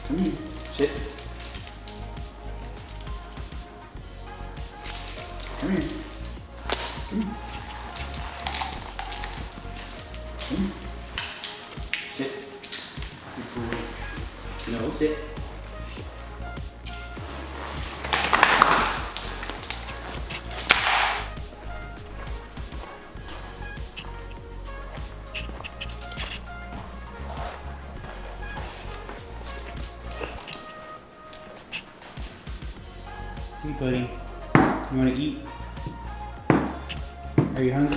Come here. Sit. Come here. Come here. Come here. Sit. Good boy. No, sit. Hey buddy, you wanna eat? Are you hungry?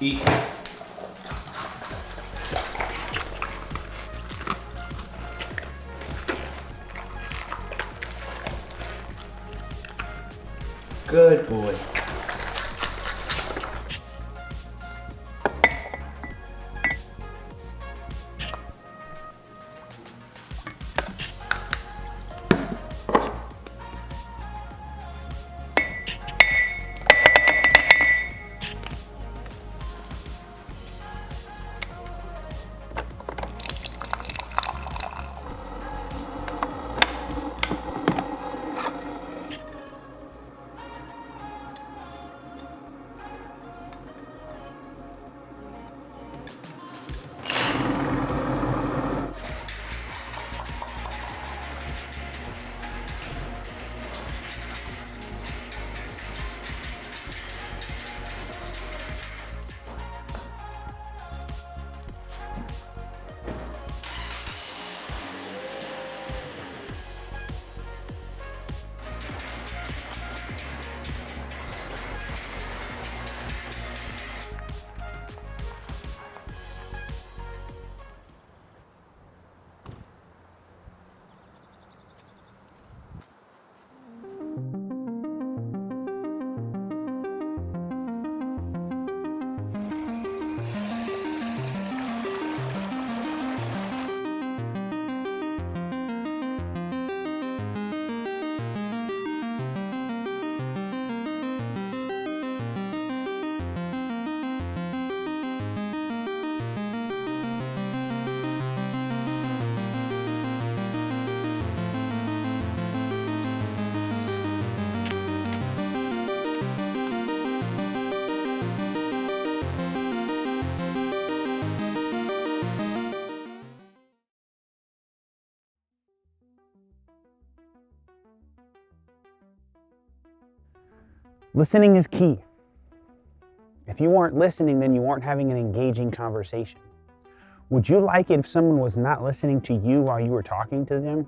Eat. Good boy. Listening is key. If you weren't listening, then you weren't having an engaging conversation. Would you like it if someone was not listening to you while you were talking to them?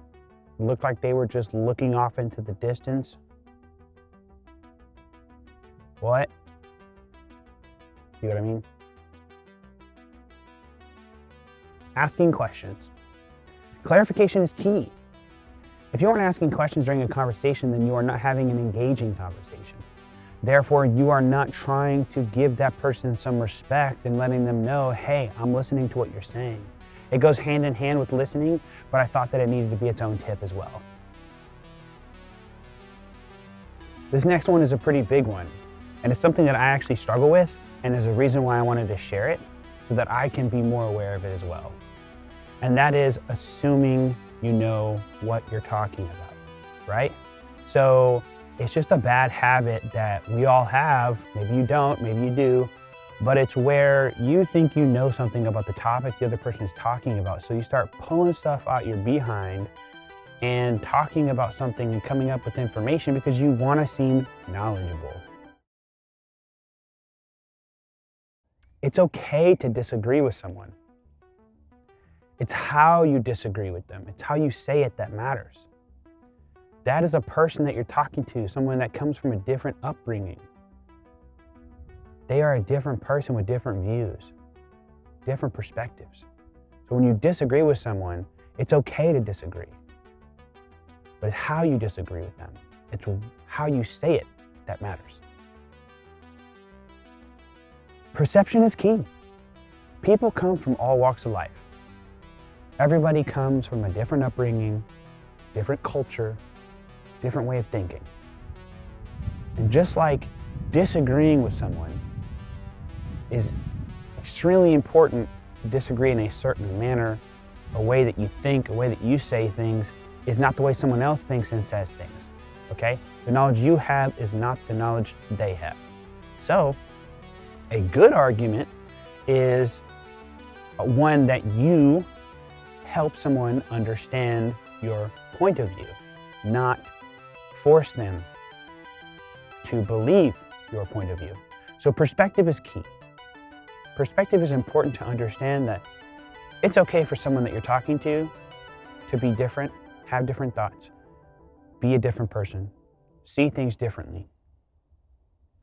It looked like they were just looking off into the distance? What? See what I mean? Asking questions. Clarification is key. If you aren't asking questions during a conversation, then you are not having an engaging conversation. Therefore, you are not trying to give that person some respect and letting them know, hey, I'm listening to what you're saying. It goes hand in hand with listening, but I thought that it needed to be its own tip as well. This next one is a pretty big one, and it's something that I actually struggle with, and is a reason why I wanted to share it, so that I can be more aware of it as well. And that is assuming you know what you're talking about, right? So it's just a bad habit that we all have. Maybe you don't, maybe you do, but it's where you think you know something about the topic the other person is talking about. So you start pulling stuff out your behind and talking about something and coming up with information because you want to seem knowledgeable. It's okay to disagree with someone. It's how you disagree with them. It's how you say it that matters. That is a person that you're talking to, someone that comes from a different upbringing. They are a different person with different views, different perspectives. So when you disagree with someone, it's okay to disagree. But it's how you disagree with them. It's how you say it that matters. Perception is key. People come from all walks of life. Everybody comes from a different upbringing, different culture, different way of thinking. And just like disagreeing with someone is extremely important to disagree in a certain manner, a way that you think, a way that you say things is not the way someone else thinks and says things, okay? The knowledge you have is not the knowledge they have. So, a good argument is one that you help someone understand your point of view, not force them to believe your point of view. So perspective is key. Perspective is important to understand that it's okay for someone that you're talking to be different, have different thoughts, be a different person, see things differently.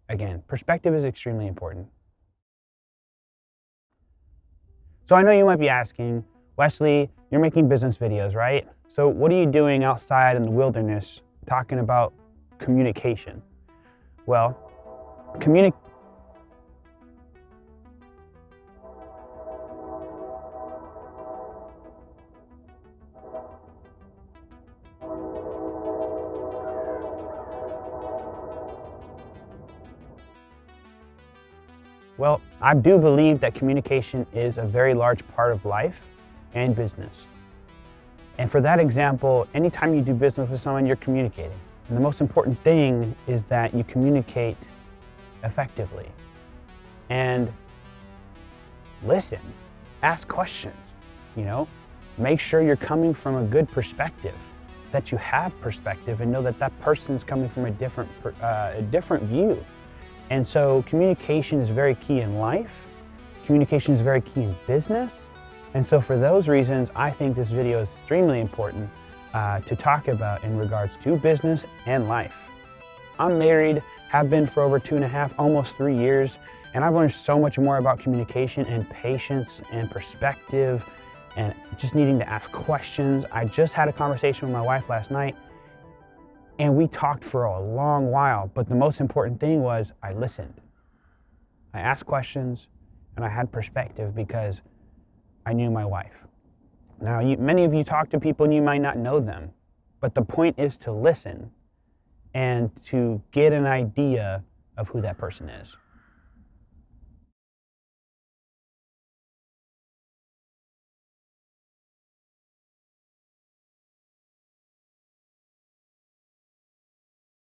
Again, perspective is extremely important. So I know you might be asking, Wesley, you're making business videos, right? So what are you doing outside in the wilderness talking about communication? Well, Well, I do believe that communication is a very large part of life and business. And for that example, anytime you do business with someone, you're communicating. And the most important thing is that you communicate effectively. And listen, ask questions, make sure you're coming from a good perspective, that you have perspective and know that that person's coming from a different view. And so communication is very key in life. Communication is very key in business. And so for those reasons, I think this video is extremely important to talk about in regards to business and life. I'm married, have been for over 2.5, almost 3 years, and I've learned so much more about communication and patience and perspective and just needing to ask questions. I just had a conversation with my wife last night, and we talked for a long while, but the most important thing was I listened. I asked questions and I had perspective because I knew my wife. Now, many of you talk to people and you might not know them, but the point is to listen and to get an idea of who that person is.